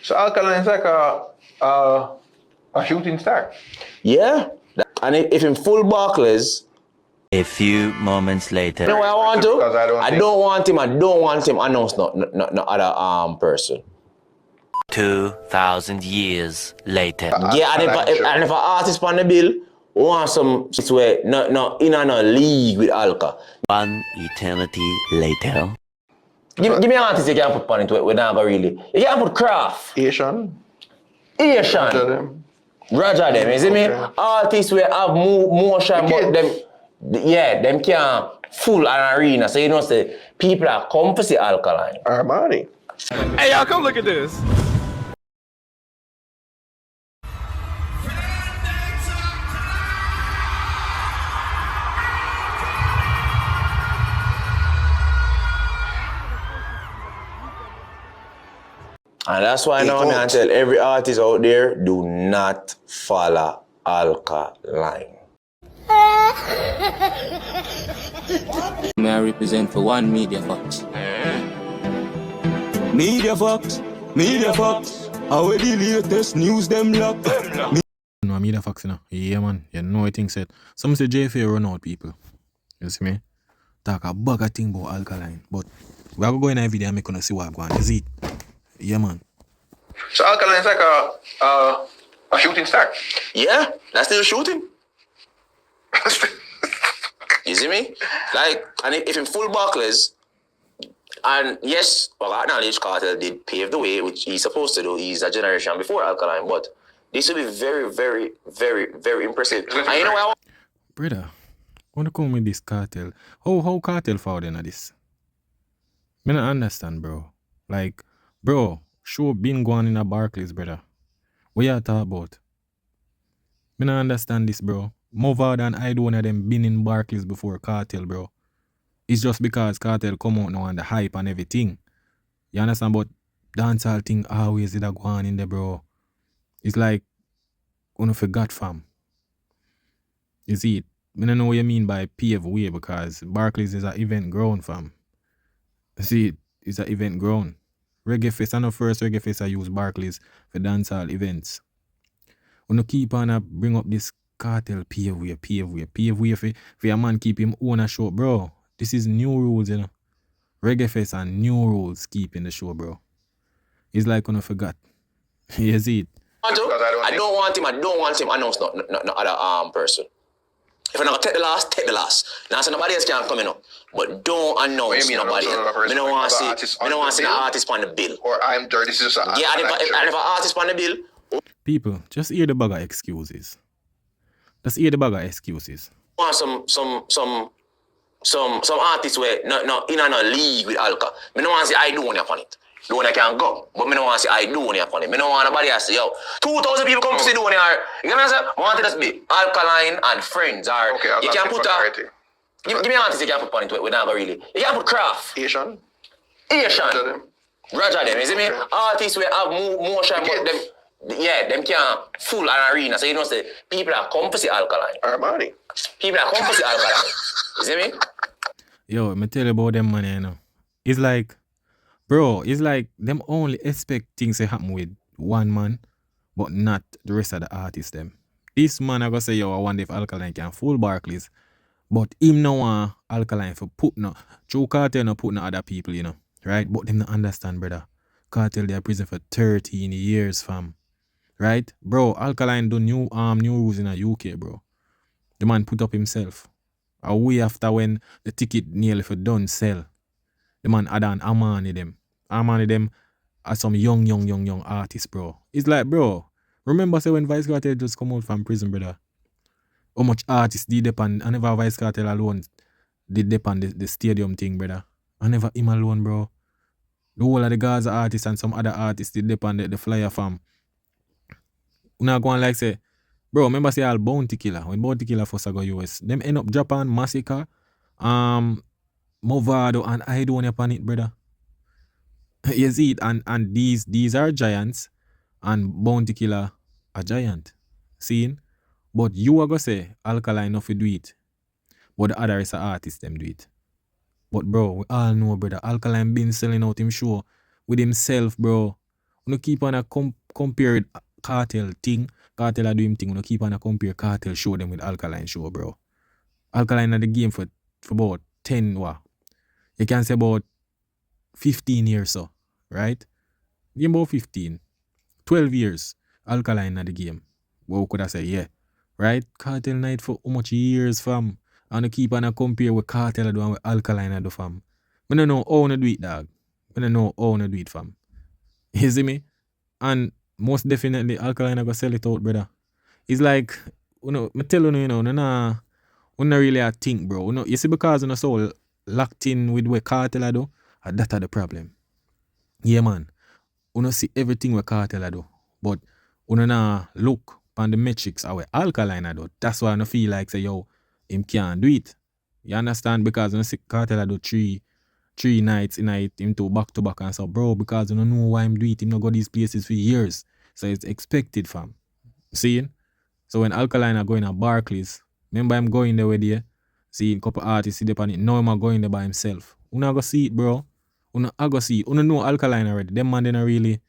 So Alkaline is like a shooting star. Yeah. And if in full Barclays, A few moments later. you know what I want to? Because I don't want him announce no other person. 2,000 years later. Yeah, and if an artist on the bill want some way no in a league with Alka. One eternity later. Give me an artist you can put on it with never really. You can put Craft. Asian. Roger them, you see me? Artists will have motion, but them can't full an arena. So you know, say people are come to see Alkaline. Armani. Hey, y'all, come look at this. And that's why now I tell every artist out there, do not follow Alkaline. May I represent for one Media Fox? Media Fox, how the latest news them lock. No, Media Fox, you know. Yeah, man. You know what thing said. Some say JFA run out people. You see me? Talk a bag of thing about Alkaline. But we are going to go in a video and make you see what going on. Is it? Yeah, man. So Alkaline is like a shooting star. Yeah, that's still shooting. You see me? Like, and if in full Barclays, and yes, well, I acknowledge Cartel did pave the way, which he's supposed to do. He's a generation before Alkaline, but this will be very, very, very, very impressive. And you know what? Brother, I want to come with this Cartel. How Cartel found in this? I don't understand, bro. Like, bro, show been going in a Barclays, brother. What you talk about? I don't understand this, bro. Movard and I don't them been in Barclays before Cartel, bro. It's just because Cartel come out now and the hype and everything. You understand? But dancehall thing always did go on in there, bro. It's like, gonna forgot, fam. You see it? I don't know what you mean by pave way because Barclays is an event ground, fam. You see it? It's an event ground. Reggae Fest, I know first Reggae Fest I use Barclays for dancehall events. When you keep on bring up this Cartel pave way for your man keep him own a show, bro. This is new rules, you know. Reggae Fest and new rules keeping the show, bro. It's like when I forgot. You see it? I don't want him announce no other person. If I'm not take the last. Now so nobody else can come in up. But don't announce nobody else. I don't want to see an artist on the bill. Or I'm dirty. This is just yeah, and if an artist on the bill. People, just hear the bag of excuses. Just hear the bag of excuses. Want some artists where no in a league with Alka. I don't want to say I do one upon it. The one I can go, but I don't want to say I do one upon it. I don't want nobody else to say, yo, 2,000 people come to see the one here. You know what I'm saying? I want it to be Alkaline and friends. Or okay, you can put give me an artist you can put on it with never really. You can put Craft. Asian. Roger them, you see me? Artists will have motion, but them can't full an arena. So you know, say people are come to see Alkaline. Armani. People are come to see Alkaline. You see me? Yo, me tell you about them man, you know. It's like, bro, it's like them only expect things to happen with one man, but not the rest of the artists them. This man I gonna say, yo, I wonder if Alkaline can fool Barclays, but him no want Alkaline for put no. True Cartel no put no other people, you know, right? But them not understand, brother. Cartel they are prison for 13 years, fam. Right? Bro, Alkaline do new rules in the UK, bro. The man put up himself. A way after when the ticket nearly for done sell. The man add on Armani them. Armani them are some young artists, bro. It's like, bro, remember say when Vice Cartel just come out from prison, brother? How much artists did depend, I never Vice Cartel alone did depend the stadium thing, brother. I never him alone, bro. The whole of the Gaza artists and some other artists did depend the flyer farm. Una go on like say, bro, remember say all Bounty Killer, when Bounty Killer first go US, them end up Japan Massacre, Movado and I don't upon it, brother. You see it, and these are giants, and Bounty Killer a giant. Seeing? But you are gonna say Alkaline not do it. But the other is a artist them do it. But bro, we all know, brother, Alkaline been selling out him show with himself, bro. You keep on a compare cartel thing. Cartel are doing thing. You keep on a compare cartel show them with Alkaline show, bro. Alkaline are the game for about 10 what? You can say about 15 years so, right? Game about 15. 12 years. Alkaline are the game. What could I say? Yeah. Right? Cartel night for how much years, fam? And you keep on a compare with cartel do and with Alkaline do, fam. I don't know how to do it, dog. I don't know how to do it, fam. You see me? And most definitely Alkaline are gonna sell it out, brother. It's like, I tell you, we not really a think, bro. You see, because you know so locked in with what cartel I do, that are the problem. Yeah, man. You see everything what cartel I do, but you not look on the metrics how Alkaline I do. That's why I feel like say yo, him can't do it. You understand? Because you see cartel I do three nights in it, him to back and so, bro. Because you don't know why him do it. Him not go these places for years, so it's expected, fam. See? So when Alkaline are going at Barclays, remember him going there with you, seeing a couple artists see the on it. Now him are going there by himself. You not go see it, bro. You not go see it. You know Alkaline already. Them man they not really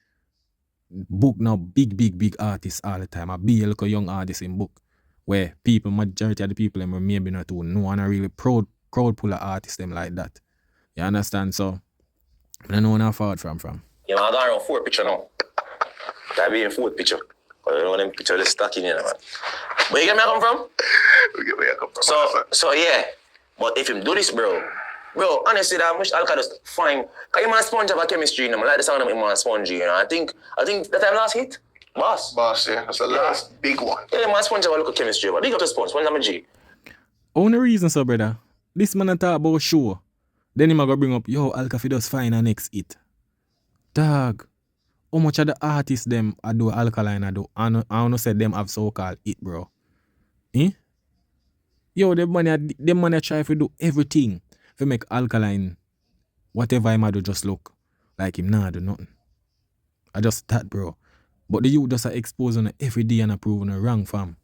book now big artists all the time. A be a little young artists in book. Where people, majority of the people them maybe not to know and a really proud crowd pull of artists them like that. You understand? So I don't know where I forward from. Yeah, man, I got around 4 picture now. That be in 4th picture. You know them picture just stuck in here, man. Where you get me come from? We get where you come from. So yeah. But if him do this, bro, honestly, that much Alka just fine. Cause you man sponge of a chemistry, you know, I like the sound of him man spongy, you know. I think that time last hit, boss, yeah. That's the last big one. Yeah, man sponge of a look at chemistry, but big up the sponge, one of G. Only reason, so brother. This man a talk about show. Then him a go bring up, yo, Alka fi does fine a next hit. Dog. How much of the artists them I do Alkaline I do? I don't say them have so-called it, bro. Yo, them money try to do everything to make Alkaline, whatever him I do, just look like him nah do nothing. I just that, bro. But the youth just are exposing every day and proving it wrong, fam.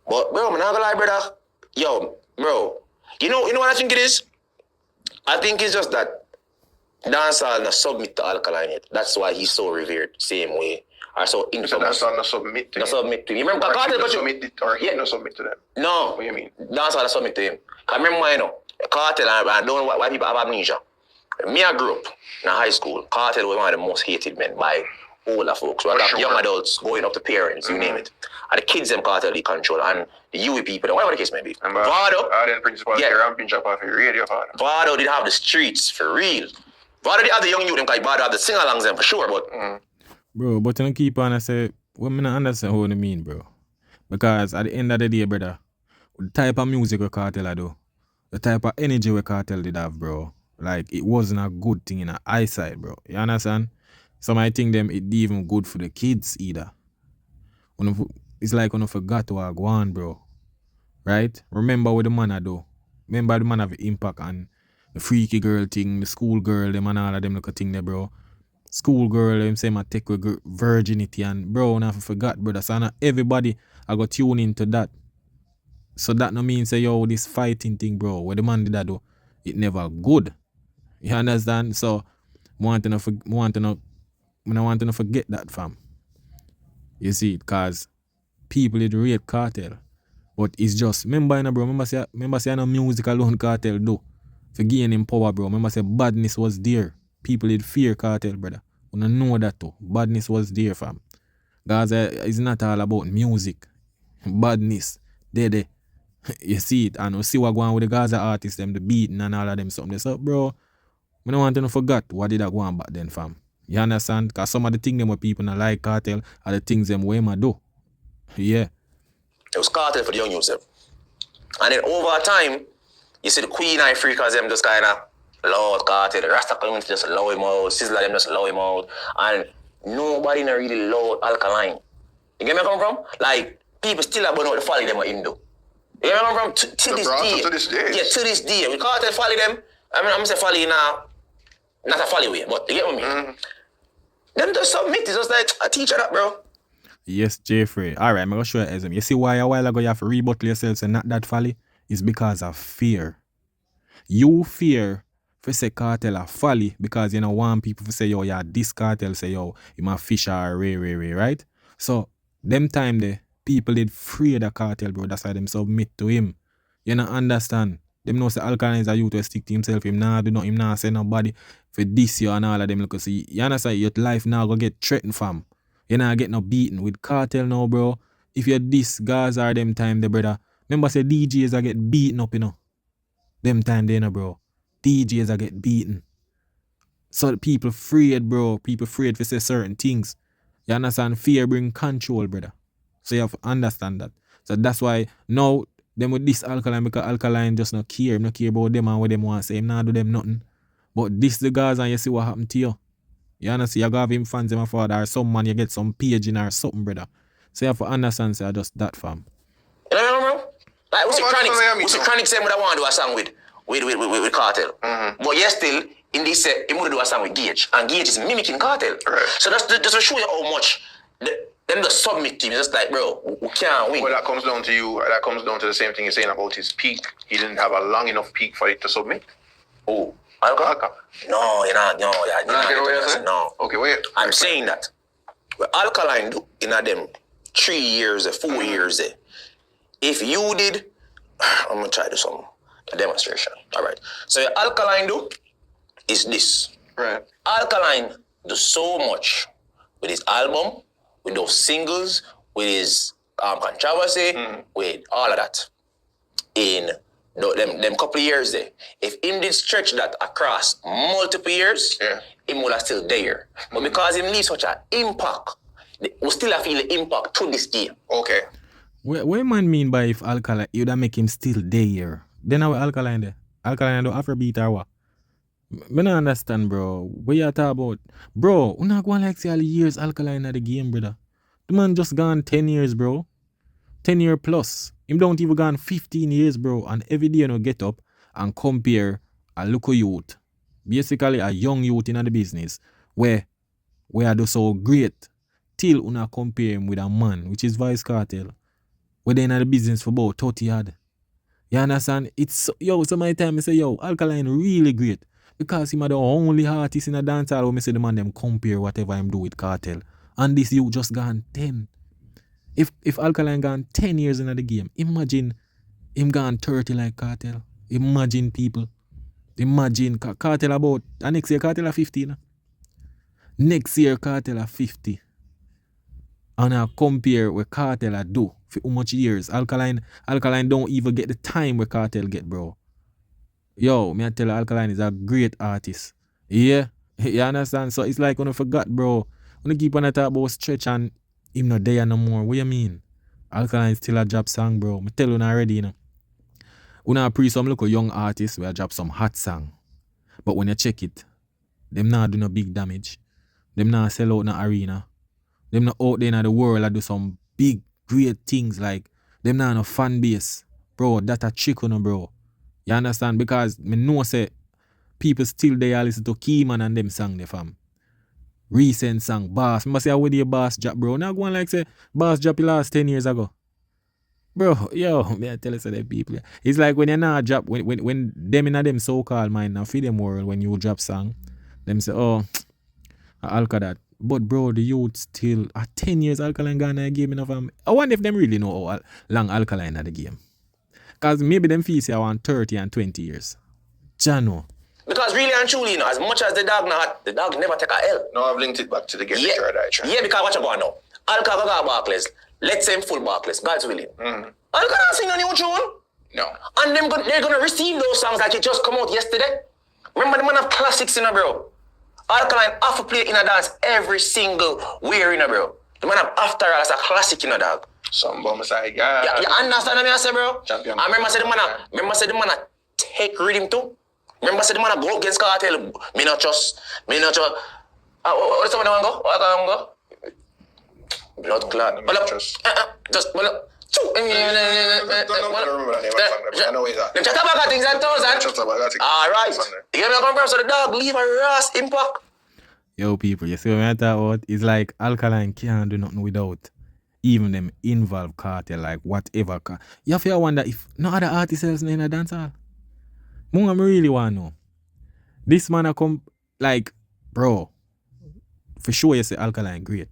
But bro, I'm not gonna lie, brother. Yo, bro, you know what I think it is? I think it's just that dancehall not submit to Alkaline yet. That's why he's so revered, same way. Or so infamous. So dancehall not submit to him? Not submit to him. You remember Cartel not submit it, or he not submit to them? No. What do you mean? Dancehall not submit to him. Cause remember, you know, Cartel, I don't know why people have amnesia. Me, I grew up in high school. Cartel was one of the most hated men by older folks. Well, like young adults going up to parents, you name it. And the kids them Cartel they control, and the UE people, whatever the case may be. Vado, then principal and pinch up off your radio, father. Vado did have the streets for real. Vado did have the young youth, them like Vado have the sing-alongs them for sure, but... Bro, but you don't keep on and say, well, I don't understand what you mean, bro. Because at the end of the day, brother, the type of music we Cartel I do, the type of energy we Cartel did have, bro, like, it wasn't a good thing in our eyesight, bro. You understand? Some I think them it even good for the kids either. It's like when I forgot to go on, bro. Right? Remember what the man I do. Remember the man have impact on the freaky girl thing, the school girl, them and all of them look a thing there, bro. School girl, them say my take with virginity and bro, I forgot, brother. So not everybody I got tune into that. So that no mean say yo this fighting thing, bro. What the man did that do, it never good. You understand? So I want to not forget that, fam. You see it, cause people did rate Cartel. But it's just remember bro, remember say no music alone Cartel do. For gaining power, bro. Remember say badness was there. People did fear Cartel, brother. You don't know that too. Badness was there, fam. Guys, it's not all about music. Badness. There. You see it. And you see what going on with the Gaza artists, them, the beating and all of them something. So, bro, I don't want to forget what did I go on back then, fam. You understand? Because some of the things them where people not like Cartel are the things them where I do. Yeah. It was Cartel for the young youth. And then over time, you see the Queen and Freakers them just kind of loud Cartel. The Rasta community just low him out. Sizzler them just low him out. And nobody not really loud Alkaline. You get me come from? Like, people still have about to follow them what him do. You get me come from? To this day. To this day. Yeah, to this day. We Cartel follow them. I mean, I'm saying follow you now. Not a follow way, but you get what I mean? Mm-hmm. Them just submit. It's just like a teacher that, bro. Yes, Jeffrey. Alright, I'm going to show you Ezem. You see why a while ago you have to rebuttal yourself and not that folly? It's because of fear. You fear for say cartel a folly because you know want people to say yo yeah this cartel say yo him a fish or ray, right? So them time there people did free the cartel, bro. That's why them submit to him. You know understand? Them know say Alkaline is a youth to stick to himself. Him nah do nothing, him nah say nobody for this year and all of them. Look, see, you understand? Your life now go get threatened, fam. You not get no beaten with cartel now, bro. If you're this guys are them time, the brother. Remember say DJs are get beaten up, you know. Them time they know, bro. DJs are get beaten. So the people afraid, bro. People afraid to say certain things. You understand? Fear bring control, brother. So you have to understand that. So that's why now them with this Alkaline, because Alkaline just not care. Him not care about them and what them want to say. Him not do them nothing. But this the guys and you see what happened to you. You understand? You go have him fans, him father, or some man, you get some page in or something, brother. So you have to understand, say, just that, fam. You know, bro? Like, what's the Chronic say what I want to do a song with Cartel? Mm-hmm. But yes, still, in this set, he want to do a song with Gage. And Gage is mimicking Cartel. Right. So that's just to show you how much them the submit team is just like, bro, we can't win. Well, that comes down to you. That comes down to the same thing you're saying about his peak. He didn't have a long enough peak for it to submit. Oh, Alkaline? No, you're not. No. Okay, wait. I'm saying that. What Alkaline do in them 3 years, 4 years, if you did, I'm going to try to do some demonstration. All right. So Alkaline do is this. Right. Alkaline do so much with his album, with those singles, with his controversy, with all of that. In them couple of years there. If him did stretch that across multiple years, him would have still there. But because him leave such an impact, we still feel the impact to this day. Okay. What man mean by if Alkaline, you would make him still there? Then how Alkaline there? Alkaline do Afrobeat or what? I don't understand, bro. What you talk about? Bro, we not going like say all the years Alkaline at the game, brother. The man just gone 10 years, bro. 10 years plus. Him don't even gone 15 years, bro. And every day you know get up and compare a local youth. Basically a young youth in the business. Where I do so great. Till una compare him with a man, which is Vice Cartel. Where they in the business for about 30 years. You understand? It's so many times I say, Alkaline really great. Because him are the only artist in a dancehall where I say the man them compare whatever him do with Cartel. And this youth just gone 10. If Alkaline gone 10 years in the game, imagine him gone 30 like Cartel. Imagine people. Imagine Cartel about, and next year Cartel are 50. No? Next year Cartel are 50. And I compare what Cartel are do for how much years. Alkaline don't even get the time where Cartel get, bro. Yo, me I tell you, Alkaline is a great artist. Yeah, you understand? So it's like when I forgot, bro. When I keep on talk about stretch and him not there no more. What you mean? Alkaline still a drop song, bro. Me tell you already, you know. Una pre some local young artists where drop some hot song. But when you check it, them not do no big damage. Them not sell out in the arena. Them not out there in the world and do some big, great things like them not no fan base. Bro, that a trick on bro. You understand? Because me know say people still there listen to Keyman and them song they fam. Recent song, Boss. I say how the Boss drop, bro. Now go on like say Boss drop the last 10 years ago. Bro, me I tell you so the people. It's like when you not drop, when them in a them so-called mind now feed them world when you drop song, them say, oh, Alka that. But bro, the youth still at 10 years Alkaline gone in the game enough. I wonder if them really know how long Alkaline at the game. Cause maybe them feel say I want 30 and 20 years. Jano. Because really and truly, you know, as much as the dog never take a L. No, I've linked it back to the game. Yeah, because what you going now? Alka go Barclays. Let's say him full Barclays. God's willing. Alka not sing a new tune. No. And they're gonna receive those songs like it just come out yesterday. Remember the man have classics in a bro. Alkaline have to play in a dance every single wear in a bro. The man have After All as a classic in a dog. Some bum side guy. You understand what I say, bro? Champion. I remember say the man take rhythm too. Remember say the man go against Cartel. Me not trust. What's the one I go? What I go? Blood clot. Just well up. I know he's at. Chat about things and thousands. Alright. You get me confirm so the dog leave a Ross impact. Yo people, you see what I talk about? It's like Alkaline can't do nothing without even them involved Cartel, like whatever. You have to wonder if no other artists else in a dancehall. I really want to know. This man a come like, bro, for sure you say Alkaline great.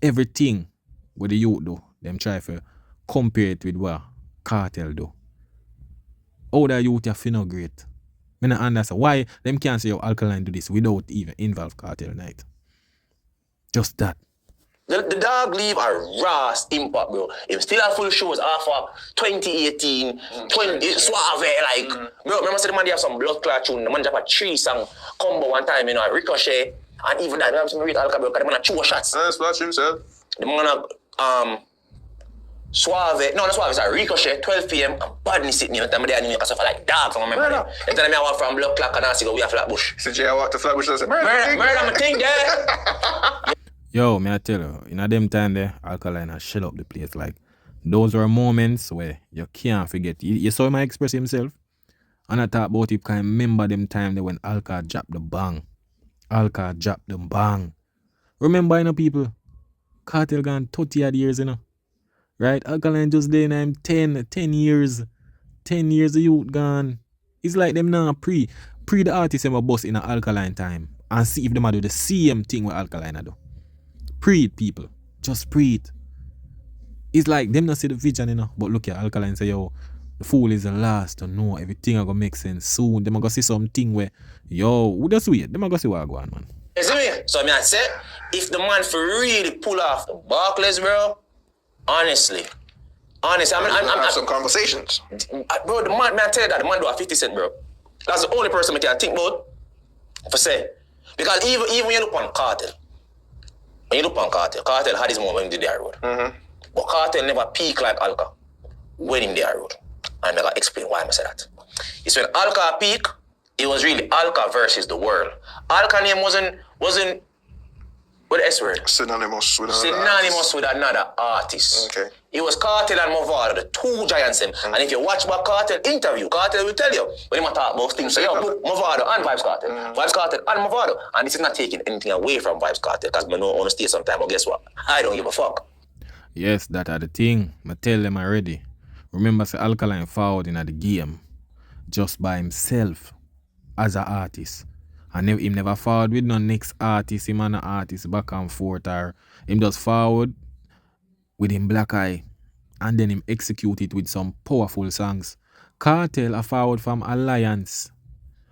Everything what the youth do, them try to compare it with what Cartel do. How the youth are finna great. Me not understand why them can't say Alkaline do this without even involve Cartel night. Just that. The dog leave a raw impact, bro. Him still have full shows after 2018, 20 Suave, like, bro, remember say the man they have some blood clot tune, the man just have a 3-song combo one time, you know, Ricochet, and even that, I have some read Alka, bro, because the man have 2 shots. Splash himself. The man have, Suave, no, not Suave, sorry, Ricochet, 12 p.m. and Badness sitting here. Time they anime because of like dogs, I remember that. They tell me I walk from blood clot and I see go we have Flatbush. So Jaii walk to Flatbush and say, Murder my thing there. Yo, me I tell you, in a them time there, Alkaline has shell up the place. Like, those were moments where you can't forget. You saw him express himself. And I thought about it, can remember them time there when Alka dropped the bang. Alka dropped the bang. Remember, you know, people, Cartel gone 30 odd years, you know. Right? Alkaline just there now, 10 years. 10 years the youth gone. It's like them now pre the artist them a bust in a Alkaline time. And see if them a do the same thing with Alkaline a do. Pre it, people. Just pre it. It's like them not see the vision, you know. But look at Alkaline say, yo, the fool is the last to know everything are gonna make sense soon. Them are gonna see something where, yo, we just wait. Them are gonna see what go on, man. You see me? So I say, if the man for really pull off the Barclays, bro, honestly, I mean, I'm have some conversations. Bro, the man, I tell you that the man do a 50 cent, bro. That's the only person I can think about for say. Because even when you look on Cartel, Cartel had his moment when he did the road. But Cartel never peak like Alka when in the road. And I'm gonna explain why I say that. It's when Alka peak, it was really Alka versus the world. Alka name wasn't what the S word? Synonymous with another artist. Okay. It was Cartel and Movado, the 2 giants. And if you watch back Cartel interview, Cartel will tell you when he talk about things. So yo, look, Movado and Vibes Cartel. Vibes Cartel and Movado. And this is not taking anything away from Vibes Cartel because I know I want to stay sometime, but guess what? I don't give a fuck. Yes, that are the thing. I tell them already. Remember, say Alkaline forward in the game just by himself as an artist. And him never forward with no next artist, him and an artist back and forth, or him just forward with him black eye and then him execute it with some powerful songs. Cartel a forward from Alliance.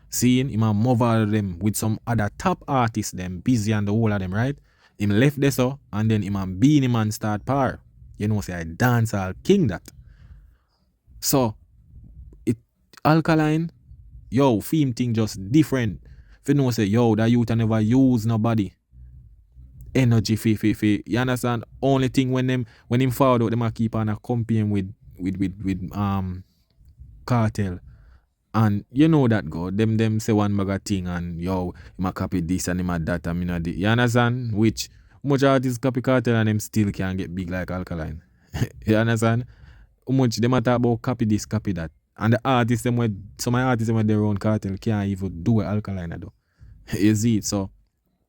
Seeing him and move out of them with some other top artists them, busy and the whole of them, right? Him left there so and then him and Beanie Man start par. You know, say I dancehall king that. So it Alkaline, yo, theme thing just different. If you know say, yo, that youth never use nobody. Energy fi. You understand? Only thing when him forward out, them a keep on a company with Cartel. And you know that go. Them say one mega thing and yo, him a copy this and him a that and me you understand? Which much artists copy Cartel and them still can't get big like Alkaline. You understand? How much them a talk about copy this, copy that. And the artists them with some artists them with their own Cartel can't even do what Alkaline do. You see it, so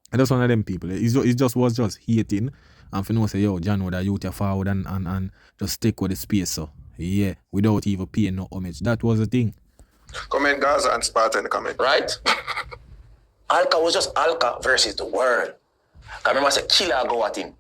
that's one of them people. It just was hating and for no say, yo, John would have youth forward and just stick with the space, so yeah, without even paying no homage. That was the thing. Comment Gaza and Sparta in the comment. Right? Alka was just Alka versus the world. I remember I said Killer go at him.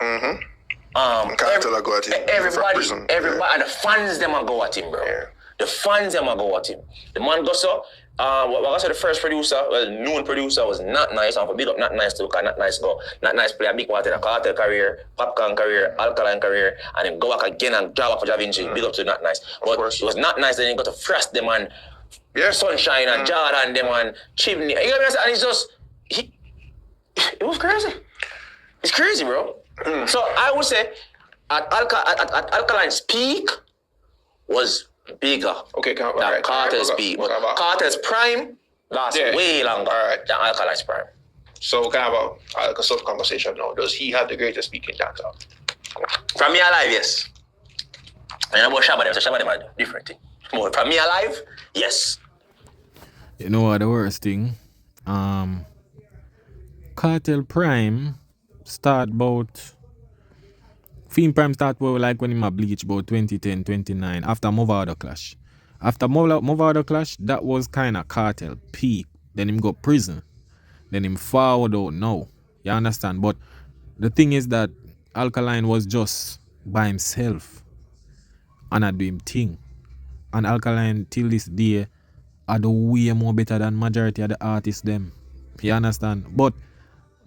Cartel go at him. Everybody, and the fans them a go at him, bro. Yeah. The fans them a go at him. The man goes so. What I said the first producer, known producer was Not Nice. I'm for big up Not Nice too, because Not Nice go. Not Nice play a big part in a Cartel career, Popcorn career, Alkaline career, and then go back again and drop for Javinci. Big up to Not Nice. But it was Not Nice. Then he got to Frais them and Sunshine and Jordan them and Chimney. You know what I'm saying? And it's just it was crazy. It's crazy, bro. So I would say at Alkaline's peak was bigger than Cartel's peak. But Cartel's prime lasts way longer than Alkaline's prime. So kind of a sub conversation now. Does he have the greatest peak in dancehall? From me alive, yes. And about Shabba them, so Shabba them are different thing. But from me alive, yes. You know what the worst thing? Cartel Prime start about Fiend Prime start about like when him a bleach about 2010, 29 after Movado Clash. After Movado Clash, that was kind of Cartel peak then him go prison, then him forward out now. You understand? But the thing is that Alkaline was just by himself and I do him thing. And Alkaline till this day are the way more better than majority of the artists them. You understand? But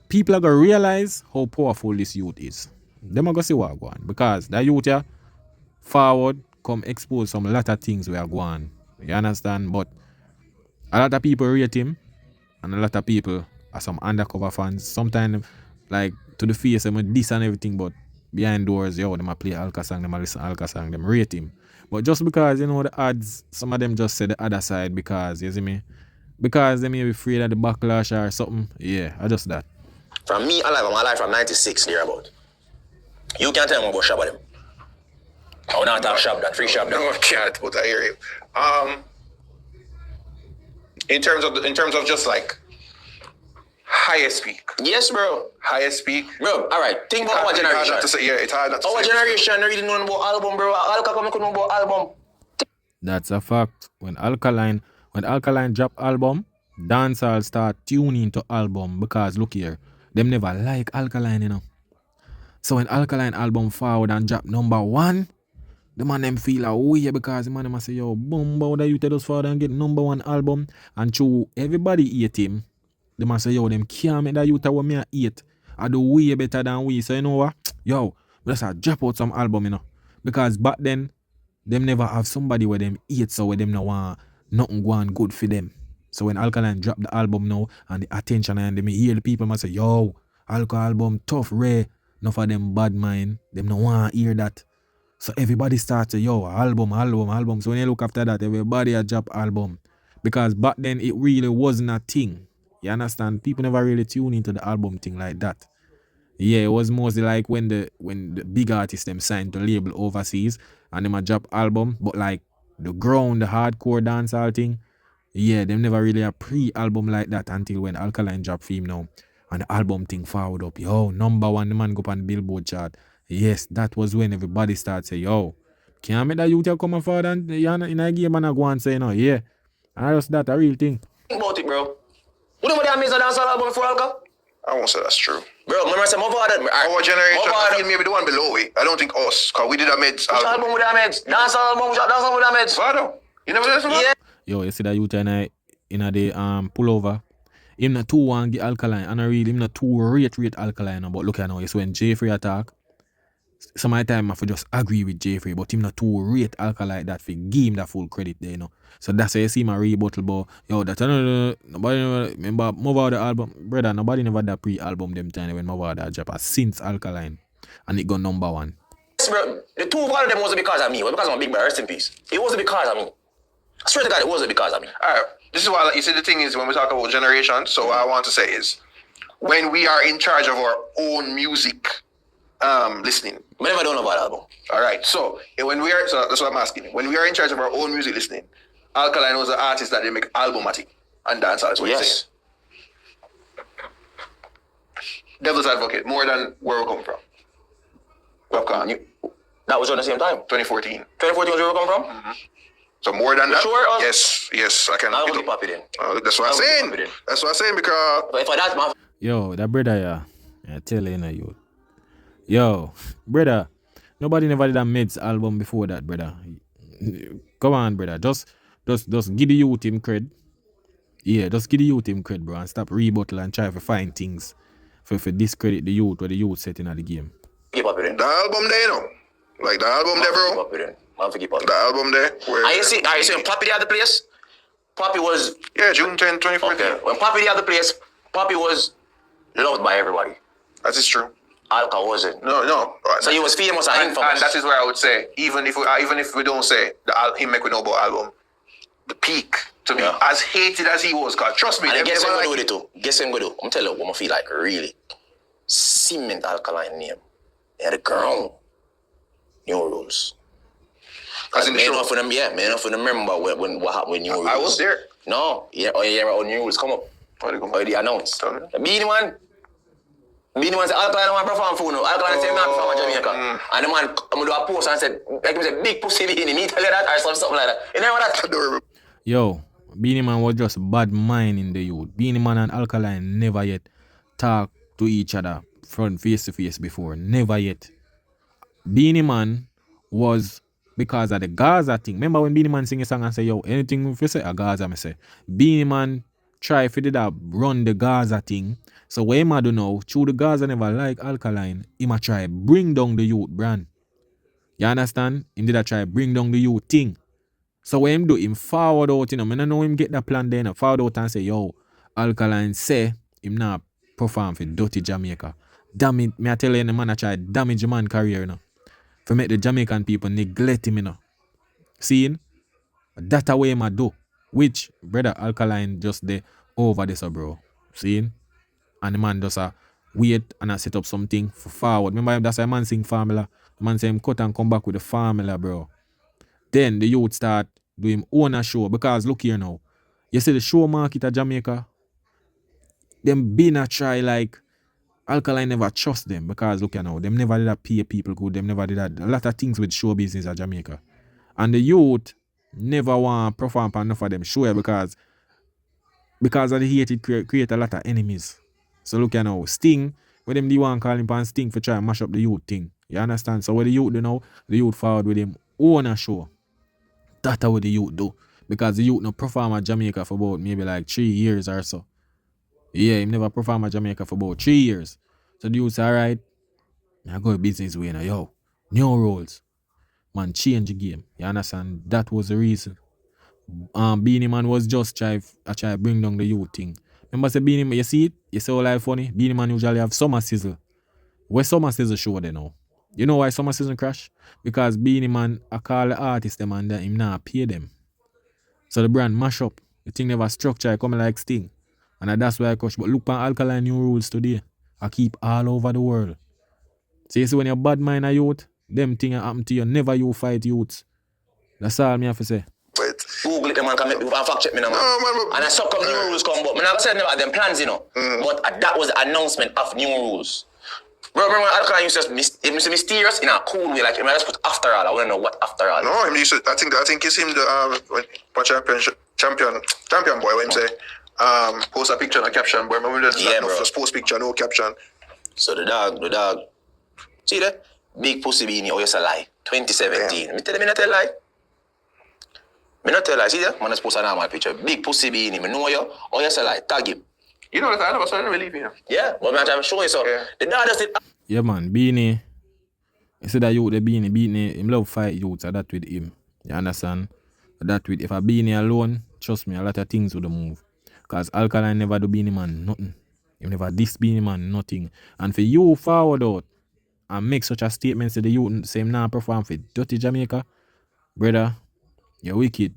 people are gonna realize how powerful this youth is. Them are gonna see what go on. Because that youth here forward come expose some lot of things we are going. You understand? But a lot of people rate him and a lot of people are some undercover fans. Sometimes like to the face them this and everything, but behind doors, yo, them a play Alka song, them a listen Alka song, them rate him. But just because you know the ads, some of them just say the other side because you see me? Because they may be afraid of the backlash or something. Yeah, I just that. From me, I life from 96 thereabout. You can't tell me about Shabba them. Oh, not that Shabba, that free Shabba. No, I can't, but I hear you. In terms of just like highest peak. Yes, bro. Highest peak. Bro, alright, think about our generation. It's hard not to Our say. generation really know about album, bro. Alka come know about album. That's a fact. When Alkaline drop album, dancehall start tuning to album because look here, them never like Alkaline, you know. So when Alkaline album forward and drop number 1, the man them feel a way because the man them say, yo, boom, bow that you tell us forward and get number 1 album. And true, everybody hate him. The man say, yo, them can't make that youth what me a hate. I do way better than we. So you know what? Yo, let's drop out some album, you know. Because back then, them never have somebody where them hate, so where them no want nothing going good for them. So when Alkaline drop the album now and the attention and them hear the people must say, yo, Alka album tough, rare. Enough of them bad mind. Them no want to hear that. So everybody starts to, yo, album. So when you look after that, everybody a drop album. Because back then it really wasn't a thing. You understand? People never really tune into the album thing like that. Yeah, it was mostly like when the big artists them signed to label overseas and them a drop album, but like the hardcore dancehall thing, yeah, them never really a pre-album like that until when Alkaline drop film now and the album thing forward up. Yo, number 1, the man go up on the Billboard chart. Yes, that was when everybody started say, yo, can't make that youth come forward and in a game and I go and say, no, yeah. And just that a real thing. Think about it, bro. You know what that means a dancehall album for Alka? I won't say that's true. Bro, remember I said Our generation, I feel maybe the one below it. I don't think us, because we did a Meds album. Album with the Meds. Dancehall album with the Meds. Vado, you never listen to that? Yeah. Yo, you see that youth in the pull over. Him not too want get Alkaline, and I really him not too rate Alkaline. But look at now, it's when Jaii attack. Some of the time I for just agree with Jaii, but him not too rate Alkaline like that for give him that full credit there, you know. So that's why you see my rebuttal, but yo, that's nobody never remember move out the album, brother. Nobody never that pre-album them time when move out that drop since Alkaline, and it got number 1. Yes, bro. The two of them wasn't because of me. It was because of my big brother. Rest in peace. It wasn't because of me. I swear to God, it wasn't because of me. Alright, this is why you see the thing is when we talk about generation. So what I want to say is when we are in charge of our own music listening. I never done about album. Alright, so that's what I'm asking. When we are in charge of our own music listening, Alkaline was the artist that they make albumatic and dancehall. That's what you're saying. Devil's Advocate, more than where we come from. Popcorn. That was around the same time. 2014. 2014 was where we come from? Mm-hmm. So more than that? Sure. Yes, I can. I was Poppy then. That's what I'm saying. That's what I'm saying because. But if I that, man. Yo, that brother, I tell you, yo, brother, nobody never did a Meds album before that, brother. Come on, brother, just give the youth him cred. Yeah, just give the youth him cred, bro, and stop rebuttal and try to find things for discredit the youth or the youth setting of the game. Keep up with it. The album there, you know? Like the album there, bro? Keep up with it. Man, keep up. The album there? Are you see when Poppy the other place? Poppy was... Yeah, June 10, 2014. Okay. When Poppy the other place, Poppy was loved by everybody. That is true. Alka wasn't. No. So he was famous and infamous. And that is where I would say, even if we don't say him make we know about album, the peak to me, as hated as he was, cause trust me. And guess what I'm gonna do with it too? Guess what I'm gonna do? I'm telling you what I feel like really. Cement Alkaline name. They had a girl. New rules. As in the show? Enough of them, enough of them remember what happened when New Rules. I was there. No, when New Rules come up. Or they announced. Beanie Man said, Alkaline want to perform for you. Alkaline said, I'm from Jamaica. And the man I'm gonna do a post and said, like him said, big pussy in me tell you that or something like that. You know what that? Yo, Beanie Man was just bad mind in the youth. Beanie Man and Alkaline never yet talk to each other front face to face before. Never yet. Beanie Man was because of the Gaza thing. Remember when Beanie Man sing a song and say, yo, anything if you say a Gaza, me say. Beanie Man try to did that run the Gaza thing. So what him a do now, through the Gaza never like Alkaline, him a try bring down the youth brand. You understand? Him did a try bring down the youth thing. So what him do, him forward out, I don't know him get the plan then, forward out and say, yo, Alkaline say him not perform for dirty Jamaica. Damn it, me I tell you, the man a try damage the man career, for make the Jamaican people neglect him, Seeing? That's the way him a do. Which, brother Alkaline just there over this, bro. Seeing? And the man just wait and I set up something for forward. Remember, that's why man sing formula. The man say him cut and come back with the formula, bro. Then the youth start doing own a show because look here now. You see the show market at Jamaica, them been a try like Alkaline never trust them because look here now, them never did that pay people good, them never did that a lot of things with show business at Jamaica. And the youth never want to perform for enough of them show because of the hate it create a lot of enemies. So look here now, Sting, when them the one calling for Sting for try and mash up the youth thing. You understand? So what the youth do now, the youth forward with him own a show. That's what the youth do. Because the youth no perform at Jamaica for about maybe like 3 years or so. Yeah, he never perform at Jamaica for about 3 years. So the youth say, alright, I go business way now, yo. New rules. Man, change the game. You understand? That was the reason. Beanie Man was just try bring down the youth thing. Remember say Beanie Man, you see it? You see how life funny? Beanie Man usually have summer sizzle. Where summer sizzle show they now? You know why summer season crash? Because Beanie Man I call the artist them and him not pay them. So the brand mash up. The thing never structure coming like Sting. And that's why I crush. But look at Alkaline new rules today. I keep all over the world. So you see when you're bad mind a youth, them things happen to you. Never you fight youths. That's all me have to say. Wait. Google it, man, can make people fact check me now, man. No, man, And I saw come new rules come, but I never said never had them plans, But that was the announcement of new rules. Remember when Alkaline used to say mysterious in a cool way, like, let's put after all. I want to know what after all. No, him used to, I think it's him the champion boy when him say post a picture and a caption, boy. Remember that? Yeah, No, bro. just post picture, no caption. So the dog. See that? Big pussy beanie, oh, yes, a lie. 2017. Me tell them, me not tell lie. Me not tell lie. See that? Man, I post a normal picture. Big pussy beanie, me know you, oh, yes, a lie. Tag him. You know that I never started believing him. Yeah, but I'm trying to show you so. Yeah. The dog does it. Yeah man, Beanie. You see that youth the Beanie, him love fight youths so that with him. You understand? That with if a Beanie alone, trust me, a lot of things would move. Cause Alkaline never do Beanie Man nothing. You never diss Beanie Man nothing. And for you forward out and make such a statement to the youth say him nah perform for dirty Jamaica, brother, you're wicked.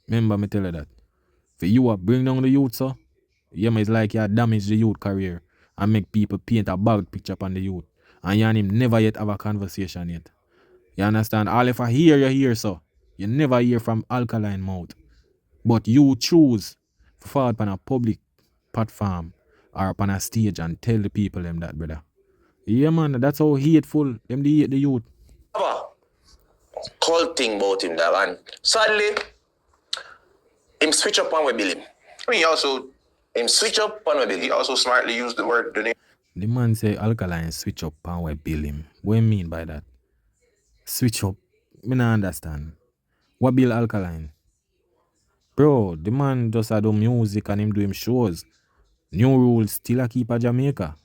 Remember me tell you that. For you bring down the youth, so yeah, man, it's like you damage the youth career and make people paint a bad picture upon the youth. And you and him never yet have a conversation yet. You understand? All if I hear you hear so. You never hear from Alkaline mouth. But you choose to fall upon a public platform or upon a stage and tell the people them that, brother. Yeah, man, that's how hateful them they hate the youth. Cold thing about him, that and sadly, him switch up on we bill him. I mean, Him switch up on we bill he him. also smartly used the name. The man say Alkaline switch up and we bill him. What do you mean by that? Switch up? Me not understand. What bill Alkaline? Bro, the man just do music and him do him shows. New rules still a keep a Jamaica.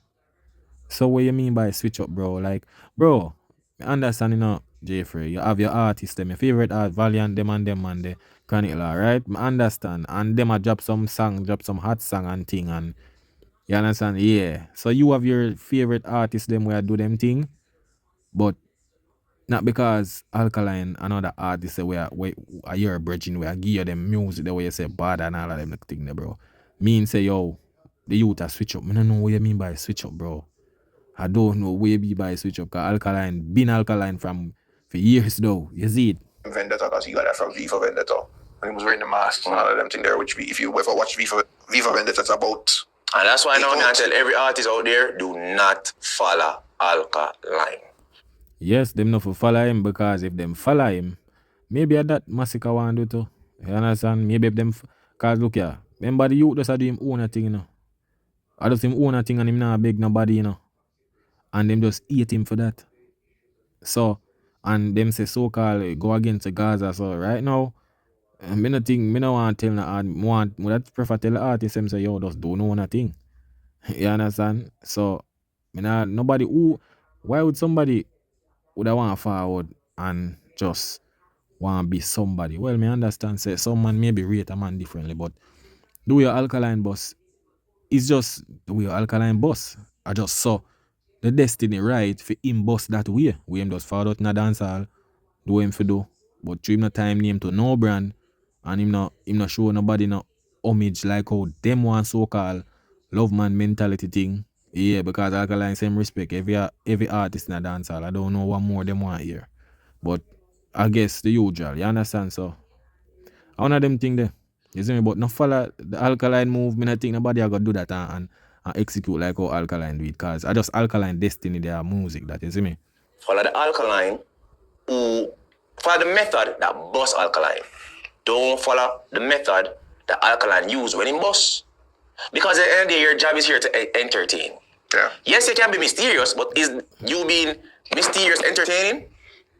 So what you mean by switch up, bro? Like, bro, I understand, Jeffrey, you have your artists, them, your favorite art, Valiant, them and the Chronic Law, right? I understand. And them a drop some hot song and thing, and you understand? Yeah. So you have your favorite artists, them where do them thing, but not because Alkaline and other artists say where you're bridging, where give you them music the way you say bad and all of them thing there, bro. Mean say, yo, the youth a switch up. I don't know what you mean by switch up, bro. I don't know what you mean by switch up, because Alkaline been Alkaline for years though. You see it? Vendetta, because he got that from V for Vendetta. And he was wearing the mask and all of them thing there, which if you ever watch V for Vendetta, it's about. And that's why now I tell every artist out there, do not follow Alkaline. Yes, them not for follow him, because if them follow him, maybe that massacre want do too. You understand? Maybe if them, Cause look here, remember the youth just do him own a thing, you know. I just him own a thing and him not beg nobody, you know. And them just eat him for that. So, and them say so-called go against the Gaza. So right now, me no think, me no want tell no art, that prefer tell the artist them say, yo, just do no one thing. You understand? So, me nah, nobody who, why would somebody would I want forward and just want be somebody? Well, me understand, say some man maybe rate a man differently, but do your Alkaline boss, it's just do your Alkaline boss. I just saw the destiny right for him boss that way. We him just fall out in a dancehall, do him for do. But through him no time name to no brand and him not show nobody no homage like how them want so called love man mentality thing. Yeah, because Alkaline same respect every artist in a dancehall. I don't know what more them want here. But I guess the usual, you understand? So one of them thing there. You see me? But no follow the Alkaline move. Me not think nobody are gonna do that and execute like how Alkaline do it. Cause I just Alkaline destiny their music, that you see me. Follow the Alkaline who follow the method that boss Alkaline. Don't follow the method that Alkaline use when he boss. Because at the end of the day, your job is here to entertain. Yeah. Yes, you can be mysterious, but is you being mysterious entertaining?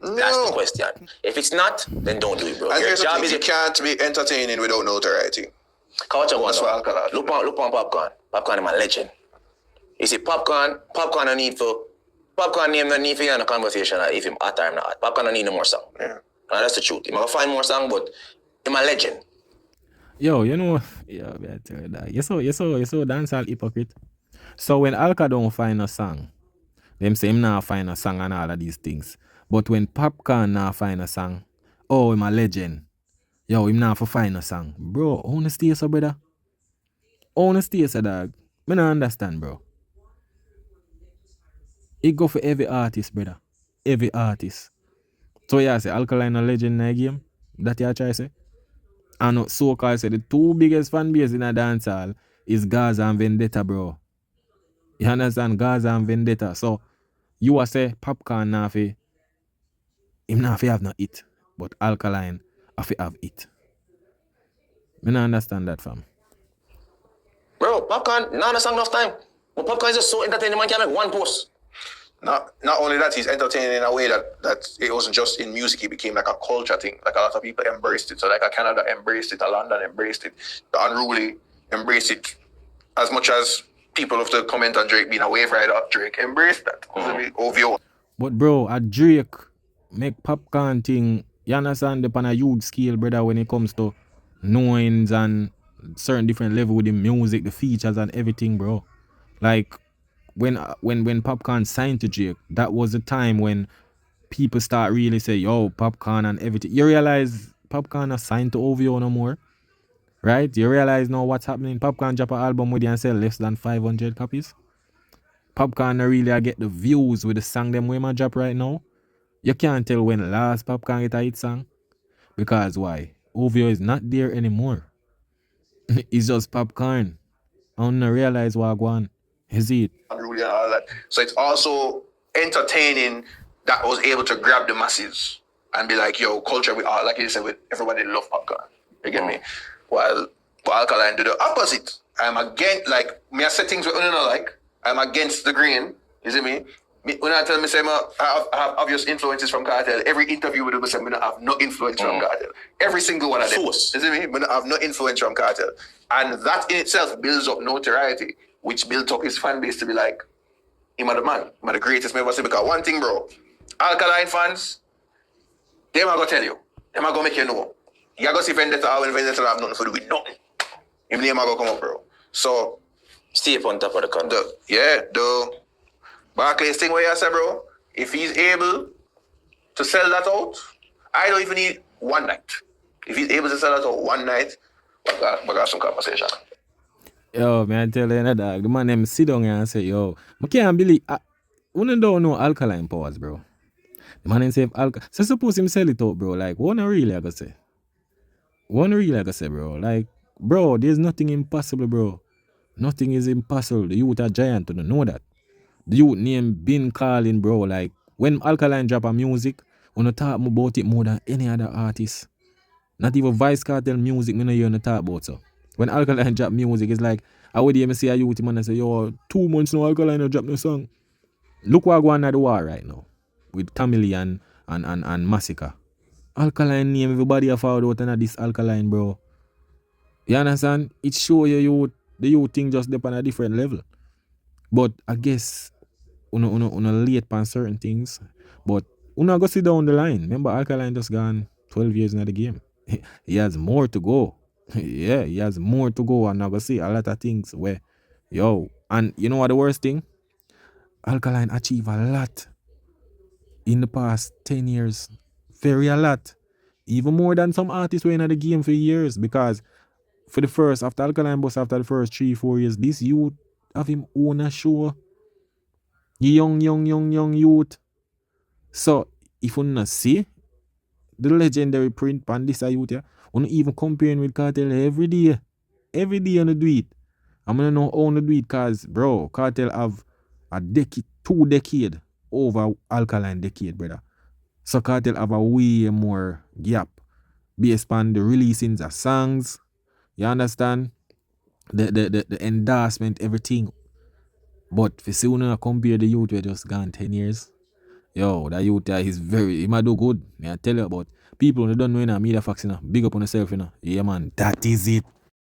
No. That's the question. If it's not, then don't do it, bro. And Your here's the job thing, is you can't be entertaining without notoriety. Culture one. That's what Alkaline. Look on Popcorn. Popcorn is my legend. You see, Popcorn no need for Popcorn name no need for you in a conversation if him hot or him not hot. Popcorn no need no more song. Yeah. And that's the truth. He might find more song, but he's my legend. Yo, you know, yeah, I tell you that. You so dancehall hypocrite. So when Alka don't find a song, them say him not find a song and all of these things. But when Popcorn not find a song, oh, him a legend. Yo, him not for find a song. Bro, own the stay so, brother. Own the stay so, dog. Me not understand, bro. It go for every artist, brother. Every artist. So yeah, say Alkaline a legend in the game. That you try say? And so-called say the two biggest fan base in a dancehall is Gaza and Vendetta, bro. You understand? Gaza and Vendetta. So you a say Popcorn na fi him na fi have no it. But Alkaline a fi have it. Me not understand that, fam. Bro, Popcorn, not a song enough time. But Popcorn is just so entertaining, man can make one post. Not only that, he's entertaining in a way that it wasn't just in music, it became like a culture thing. Like a lot of people embraced it. So like a Canada embraced it, a London embraced it, the Unruly embraced it. As much as people have to comment on Drake being a wave rider, Drake embraced that. OVO. But bro, a Drake make Popcorn thing, you understand, upon a huge scale, brother, when it comes to knowings and certain different level with the music, the features and everything, bro. Like when Popcorn signed to Drake, that was the time when people start really say, yo, Popcorn and everything. You realize Popcorn is signed to OVO no more, right? You realize now what's happening. Popcorn drop an album with you and sell less than 500 copies. Popcorn no really get the views with the song them way my drop right now. You can't tell when last Popcorn get a hit song. Because why? OVO is not there anymore. It's just Popcorn. I don't realize what going on. Is it? Unruly and all that. So it's also entertaining that was able to grab the masses and be like, yo, culture, we are, like you said, with everybody love Popcorn. You get me? While Alkaline do the opposite. I'm against, like, me I say things we don't like. I'm against the grain. You see me? When I tell me, say, I have obvious influences from Cartel, every interview with them, I say, I don't have no influence from Cartel. Every single one of them. Force. You see me? I don't have no influence from Cartel. And that in itself builds up notoriety, which built up his fan base to be like, him are the man, him are the greatest man ever seen. Because one thing, bro, Alkaline fans, they are gonna tell you, they are gonna make you know. You gotta go see Vendetta when Vendetta have nothing to do with nothing. Him name are gonna come up, bro. So, Stay up on top of the country. the Barclays thing where you say, bro, if he's able to sell that out, I don't even need one night. If he's able to sell that out one night, we got some conversation. Yo, man, I tell you, dog, the man them sit down here and say, yo, I can't believe, we don't know Alkaline powers, bro. The man them say, so suppose him sell it out, bro, like, what I really gonna say? What I really gonna say, bro? Like, bro, there's nothing impossible, bro. Nothing is impossible. The youth are giant, you know that. The youth name been calling, bro, like, when Alkaline drop a music, we don't talk about it more than any other artist. Not even Vice Cartel music, me no hear no talk about, so. When Alkaline drop music, it's like I would hear me say a youth man and say, yo, 2 months now Alkaline no drop no song. Look what going on at the war right now with Chameleon and Massacre. Alkaline name everybody have found out and this Alkaline, bro. You understand? It show you the youth thing just dep on a different level. But I guess una late on certain things. But una go sit down the line. Remember Alkaline just gone 12 years in the game. He has more to go. Yeah, he has more to go, and I go see a lot of things where, yo, and you know what the worst thing? Alkaline achieve a lot in the past 10 years. Very a lot. Even more than some artists were in the game for years. Because for the first, after Alkaline Bus, after the first 3-4 years, this youth have him own a show. Young youth. So if you not see the legendary print on this youth, yeah, you even comparing with Cartel every day. Every day you do it. I'm gonna know how to do it because, bro, Cartel have a decade, 2 decades over Alkaline decade, brother. So Cartel have a way more gap based on the releasings of songs. You understand? The endorsement, everything. But for see when compare the youth we just gone 10 years, yo, that youth is he might do good. I tell you about people who don't know media facts, big up on yourself, Yeah man, that is it.